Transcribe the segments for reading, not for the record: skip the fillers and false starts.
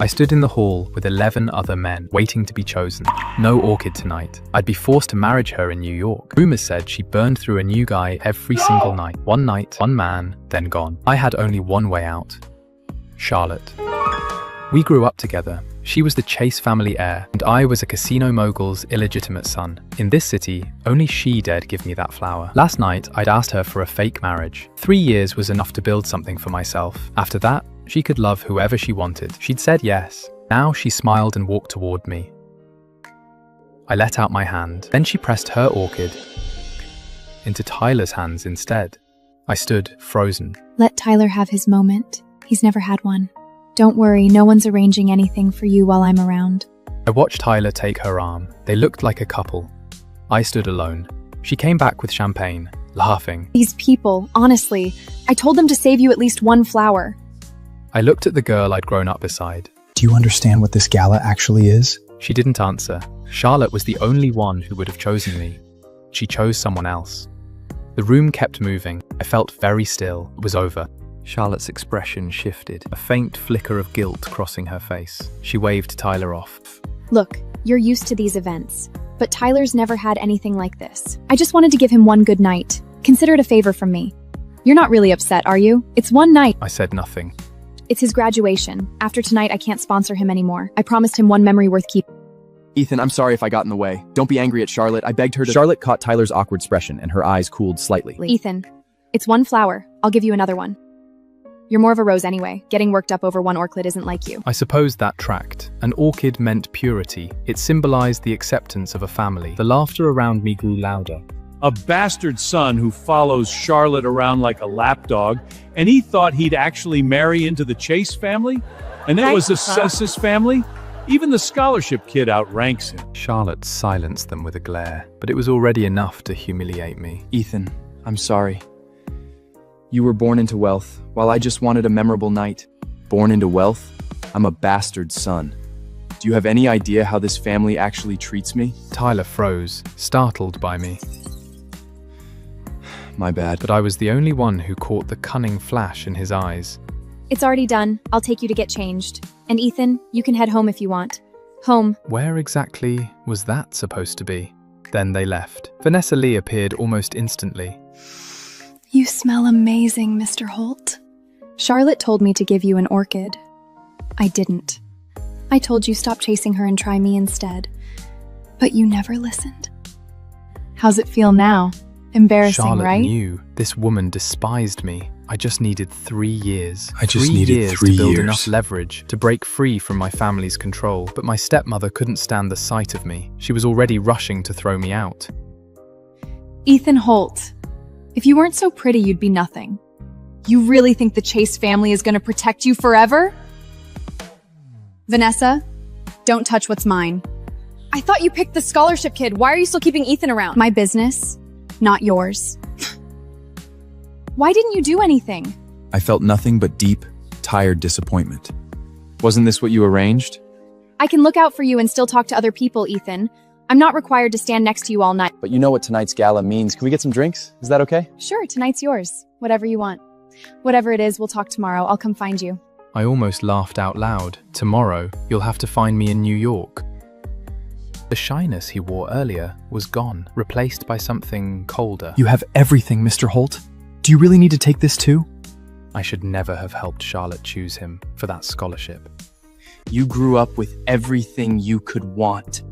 I stood in the hall with 11 other men, waiting to be chosen. No Orchid tonight. I'd be forced to marry her in New York. Rumors said she burned through a new guy every single night. One night, one man, then gone. I had only one way out. Charlotte. We grew up together. She was the Chase family heir, and I was a casino mogul's illegitimate son. In this city, only she dared give me that flower. Last night, I'd asked her for a fake marriage. 3 years was enough to build something for myself. After that, she could love whoever she wanted. She'd said yes. Now she smiled and walked toward me. I let out my hand. Then she pressed her orchid into Tyler's hands instead. I stood, frozen. Let Tyler have his moment. He's never had one. Don't worry, no one's arranging anything for you while I'm around. I watched Tyler take her arm. They looked like a couple. I stood alone. She came back with champagne, laughing. These people, honestly, I told them to save you at least one flower. I looked at the girl I'd grown up beside. Do you understand what this gala actually is? She didn't answer. Charlotte was the only one who would have chosen me. She chose someone else. The room kept moving. I felt very still. It was over. Charlotte's expression shifted, a faint flicker of guilt crossing her face. She waved Tyler off. Look, you're used to these events, but Tyler's never had anything like this. I just wanted to give him one good night. Consider it a favor from me. You're not really upset, are you? It's one night. I said nothing. It's his graduation. After tonight, I can't sponsor him anymore. I promised him one memory worth keeping. Ethan, I'm sorry if I got in the way. Don't be angry at Charlotte. I begged her to— Charlotte caught Tyler's awkward expression and her eyes cooled slightly. Ethan, it's one flower. I'll give you another one. You're more of a rose anyway. Getting worked up over one orchid isn't like you. I suppose that tracked. An orchid meant purity. It symbolized the acceptance of a family. The laughter around me grew louder. A bastard son who follows Charlotte around like a lapdog, and he thought he'd actually marry into the Chase family? And it was a Synopsis family? Even the scholarship kid outranks him. Charlotte silenced them with a glare, but it was already enough to humiliate me. Ethan, I'm sorry. You were born into wealth, while I just wanted a memorable night. Born into wealth? I'm a bastard son. Do you have any idea how this family actually treats me? Tyler froze, startled by me. My bad. But I was the only one who caught the cunning flash in his eyes. It's already done. I'll take you to get changed. And Ethan, you can head home if you want. Home. Where exactly was that supposed to be? Then they left. Vanessa Lee appeared almost instantly. You smell amazing, Mr. Holt. Charlotte told me to give you an orchid. I didn't. I told you stop chasing her and try me instead. But you never listened. How's it feel now? Embarrassing, Charlotte right? knew this woman despised me. I just needed 3 years. I just needed 3 3 years to build years. enough leverage to break free from my family's control. But my stepmother couldn't stand the sight of me. She was already rushing to throw me out. Ethan Holt, if you weren't so pretty, you'd be nothing. You really think the Chase family is going to protect you forever? Vanessa, don't touch what's mine. I thought you picked the scholarship kid. Why are you still keeping Ethan around? My business, not yours. Why didn't you do anything? I felt nothing but deep, tired disappointment. Wasn't this what you arranged? I can look out for you and still talk to other people, Ethan. I'm not required to stand next to you all night. But you know what tonight's gala means. Can we get some drinks? Is that okay? Sure, tonight's yours. Whatever you want. Whatever it is, we'll talk tomorrow. I'll come find you. I almost laughed out loud. Tomorrow, you'll have to find me in New York. The shyness he wore earlier was gone, replaced by something colder. You have everything, Mr. Holt. Do you really need to take this too? I should never have helped Charlotte choose him for that scholarship. You grew up with everything you could want.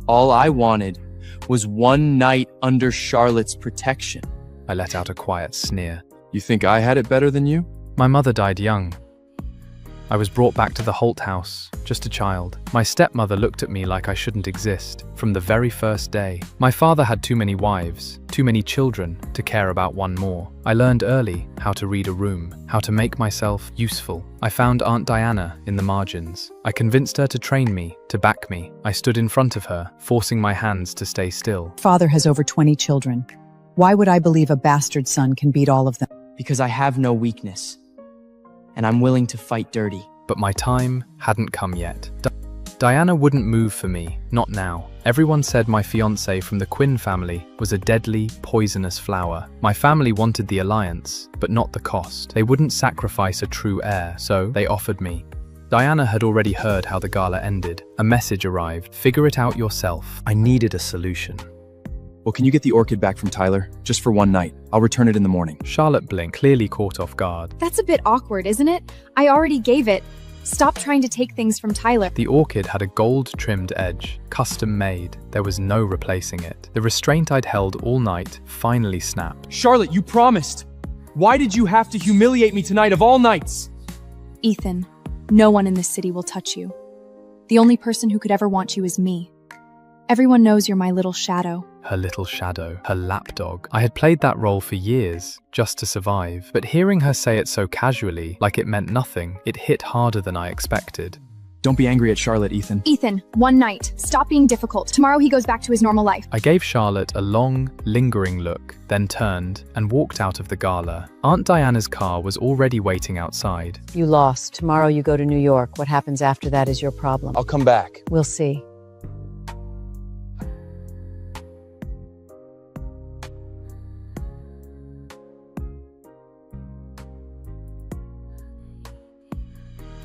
All I wanted was one night under Charlotte's protection. I let out a quiet sneer. You think I had it better than you? My mother died young. I was brought back to the Holt house, just a child. My stepmother looked at me like I shouldn't exist from the very first day. My father had too many wives, too many children to care about one more. I learned early how to read a room, how to make myself useful. I found Aunt Diana in the margins. I convinced her to train me, to back me. I stood in front of her, forcing my hands to stay still. Father has over 20 children. Why would I believe a bastard son can beat all of them? Because I have no weakness, and I'm willing to fight dirty. But my time hadn't come yet. Diana wouldn't move for me, not now. Everyone said my fiancé from the Quinn family was a deadly, poisonous flower. My family wanted the alliance, but not the cost. They wouldn't sacrifice a true heir, so they offered me Diana had already heard how the gala ended. A message arrived. Figure it out yourself. I needed a solution. Well, can you get the orchid back from Tyler? Just for one night. I'll return it in the morning. Charlotte blinked, clearly caught off guard. That's a bit awkward, isn't it? I already gave it. Stop trying to take things from Tyler. The orchid had a gold-trimmed edge, custom made. There was no replacing it. The restraint I'd held all night finally snapped. Charlotte, you promised. Why did you have to humiliate me tonight of all nights? Ethan, no one in this city will touch you. The only person who could ever want you is me. Everyone knows you're my little shadow. Her little shadow, her lapdog. I had played that role for years, just to survive. But hearing her say it so casually, like it meant nothing, it hit harder than I expected. Don't be angry at Charlotte, Ethan. Ethan, one night. Stop being difficult. Tomorrow he goes back to his normal life. I gave Charlotte a long, lingering look, then turned and walked out of the gala. Aunt Diana's car was already waiting outside. You lost. Tomorrow you go to New York. What happens after that is your problem. I'll come back. We'll see.